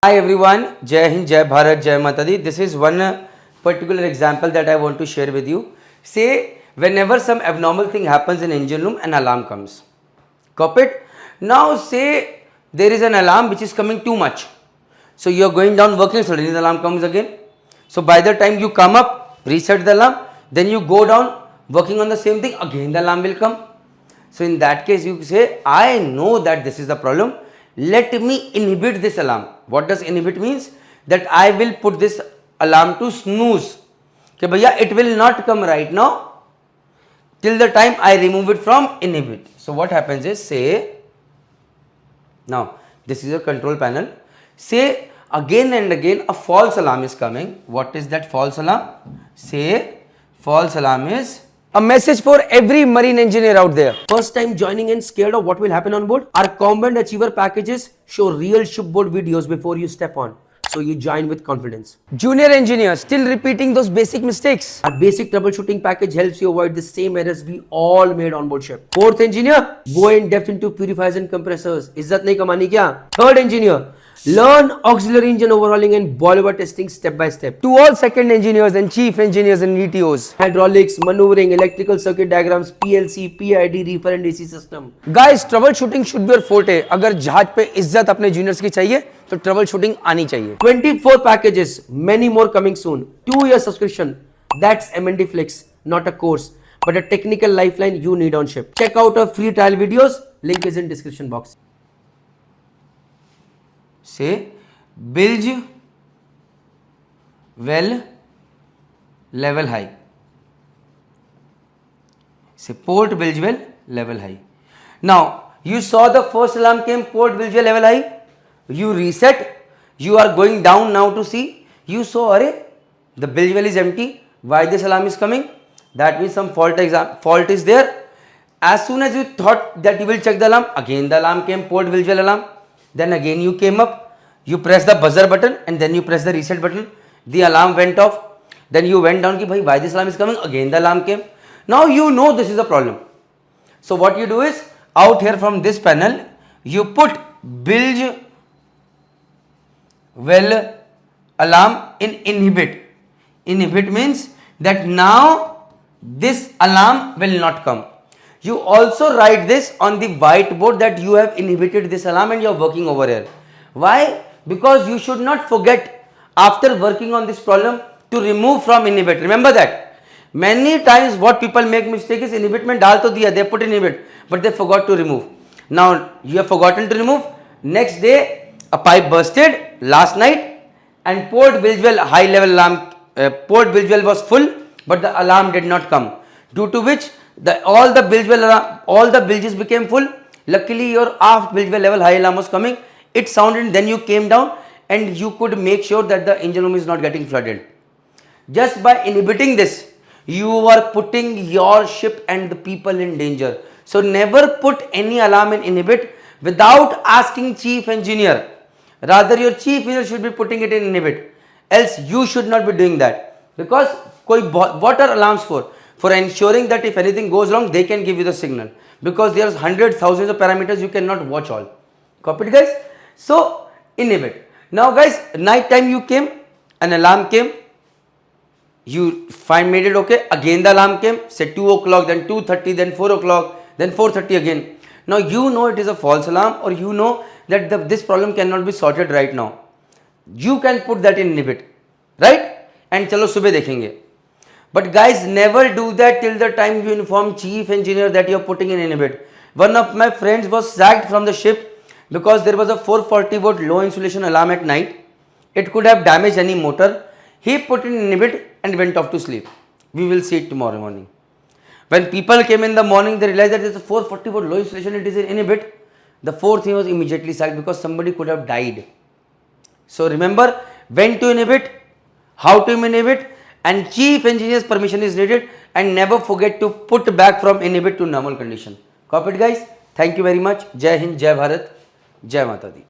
Hi everyone, Jai Hind, Jai Bharat, Jai Mata Di. This is one particular example that I want to share with you. Say whenever some abnormal thing happens in engine room, an alarm comes. Copy it? Now say there is an alarm which is coming too much. So you are going down working, suddenly the alarm comes again. So by the time you come up, reset the alarm, then you go down working on the same thing, again the alarm will come. So in that case you say, I know that this is the problem. Let me inhibit this alarm. What does inhibit means? That I will put this alarm to snooze. Okay, bhaiya, it will not come right now till the time I remove it from inhibit. So what happens is, say, now this is a control panel. Say again and again a false alarm is coming. What is that false alarm? Say false alarm is a message for every marine engineer out there. First time joining and scared of what will happen on board? Our Combat Achiever packages show real shipboard videos before you step on. So you join with confidence. Junior engineer still repeating those basic mistakes. Our basic troubleshooting package helps you avoid the same errors we all made on board ship. Fourth engineer, go in depth into purifiers and compressors. Izzat nahi kamani kya? Third engineer, learn auxiliary engine overhauling and boiler testing step by step. To all second engineers and chief engineers and ETOs, hydraulics, maneuvering, electrical circuit diagrams, PLC, PID, reefer and AC system. Guys, troubleshooting should be your forte. अगर जहाज पे इज्जत अपने juniors की चाहिए तो troubleshooting आनी चाहिए. 24 packages, many more coming soon. 2-year subscription. That's M&D Flex, not a course, but a technical lifeline you need on ship. Check out our free trial videos. Link is in description box. Say bilge well level high. Say port bilge well level high. Now you saw the first alarm came, port bilge well level high. You reset. You are going down now to see. You saw, array, the bilge well is empty. Why this alarm is coming? That means some fault is there. As soon as you thought that you will check the alarm, again the alarm came, port bilge well alarm. Then again you came up, you press the buzzer button and then you press the reset button. The alarm went off. Then you went down, ki bhai, why this alarm is coming? Again the alarm came. Now you know this is a problem. So what you do is, out here from this panel, you put bilge well alarm in inhibit. Inhibit means that now this alarm will not come. You also write this on the whiteboard that you have inhibited this alarm and you are working over here. Why? Because you should not forget after working on this problem to remove from inhibit. Remember that. Many times what people make mistake is inhibit mein dal to diya, they put inhibit, but they forgot to remove. Now you have forgotten to remove. Next day a pipe bursted last night and port bilge well high level alarm, port bilge well was full, but the alarm did not come. Due to which all the bilge well alarm, all the bilges became full. Luckily your aft bilge well level high alarm was coming. It sounded, then you came down and you could make sure that the engine room is not getting flooded. Just by inhibiting this, you are putting your ship and the people in danger. So never put any alarm in inhibit without asking chief engineer. Rather your chief engineer should be putting it in inhibit. Else you should not be doing that. Because what are alarms for? For ensuring that if anything goes wrong, they can give you the signal. Because there are hundreds, thousands of parameters, you cannot watch all. Copied, guys? So inhibit. Now guys, night time you came, an alarm came, you made it okay, again the alarm came, say 2 o'clock, then 2:30, then 4 o'clock, then 4:30 again. Now you know it is a false alarm, or you know that this problem cannot be sorted right now. You can put that in inhibit, right? And chalo subah dekhenge. But guys, never do that till the time you inform chief engineer that you are putting in inhibit. One of my friends was sacked from the ship because there was a 440 volt low insulation alarm at night. It could have damaged any motor. He put in inhibit and went off to sleep. We will see it tomorrow morning. When people came in the morning, they realized that there is a 440 volt low insulation, it is in inhibit. The fourth thing was immediately sacked because somebody could have died. So remember when to inhibit, how to inhibit, and chief engineer's permission is needed, and never forget to put back from inhibit to normal condition. Copied, guys? Thank you very much. Jai Hind, Jai Bharat, Jai Mata Di.